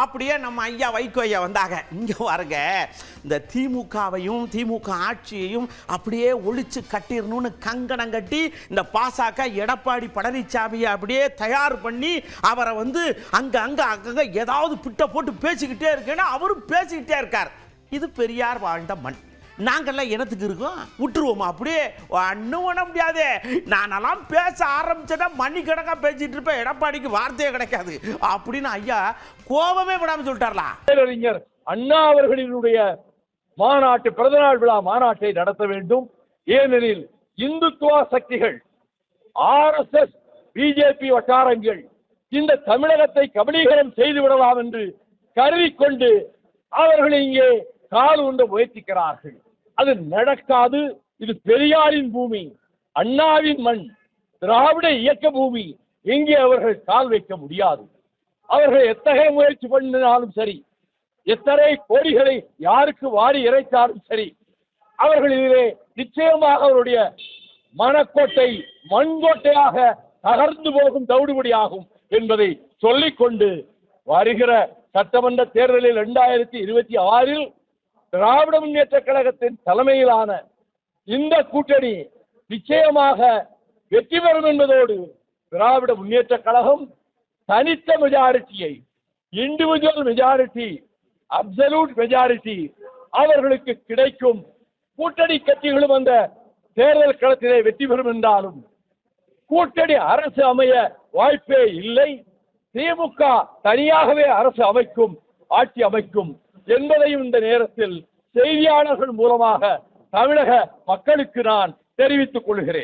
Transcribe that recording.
அப்படியே நம்ம ஐயா வைகோ ஐயா வந்தாங்க. இங்கே பாருங்க, இந்த திமுகவையும் திமுக ஆட்சியையும் அப்படியே ஒழிச்சு கட்டிடணும்னு கங்கணம் கட்டி இந்த பாசக எடப்பாடி பழனிசாமியை அப்படியே தயார் பண்ணி அவரை வந்து அங்கே ஏதாவது பிட்ட போட்டு பேசிக்கிட்டே இருக்கேன்னா அவரும் பேசிக்கிட்டே இருக்கார். இது பெரியார் வாழ்ந்த மண். நாங்கள்லாம் இனத்துக்கு இருக்கோம், விட்டுருவோமா? அப்படியே ஒன்றும் பண்ண முடியாது. நானெல்லாம் பேச ஆரம்பிச்சேன்னா மணிக்கணக்காக பேசிட்டு இருப்பேன், எடப்பாடிக்கு வார்த்தையே கிடைக்காது அப்படின்னு ஐயா கோபமே விடாமல் சொல்லிட்டார்லாம். அறிஞர் அண்ணா அவர்களினுடைய மாநாட்டு பிறந்தநாள் விழா மாநாட்டை நடத்த வேண்டும். ஏனெனில் இந்துத்துவ சக்திகள், RSS, பிஜேபி வட்டாரங்கள் இந்த தமிழகத்தை கபலீகரம் செய்து விடலாம் என்று கருதி கொண்டு அவர்கள் இங்கே கால் ஊன்ற முயற்சிக்கிறார்கள். அது நடக்காது. இது பெரியாரின் பூமி, அண்ணாவின் மண், திராவிட இயக்க பூமி. எங்கே அவர்கள் கால் வைக்க முடியாது. அவர்கள் எத்தகைய முயற்சி பண்ணினாலும் சரி, எத்தனை கோடிகளை யாருக்கு வாரி இறைத்தாலும் சரி, அவர்கள் இதிலே நிச்சயமாக அவருடைய மனக்கோட்டை மண்கோட்டையாக தகர்ந்து போகும், தவிடுபடியாகும் என்பதை சொல்லிக்கொண்டு வருகிற சட்டமன்ற தேர்தலில் 2026 திராவிட முன்னேற்ற கழகத்தின் தலைமையிலான இந்த கூட்டணி நிச்சயமாக வெற்றி பெறும் என்பதோடு திராவிட முன்னேற்ற கழகம் தனித்த மெஜாரிட்டியை, இண்டிவிஜுவல் மெஜாரிட்டி, அப்சல்யூட் மெஜாரிட்டி அவர்களுக்கு கிடைக்கும். கூட்டணி கட்சிகளும் அந்த தேர்தல் களத்திலே வெற்றி பெறும் என்றாலும் கூட்டணி அரசு அமைய வாய்ப்பே இல்லை. திமுக தனியாகவே அரசு அமைக்கும், ஆட்சி அமைக்கும் என்பதையும் இந்த நேரத்தில் செய்தியாளர்கள் மூலமாக தமிழக மக்களுக்கு நான் தெரிவித்துக் கொள்கிறேன்.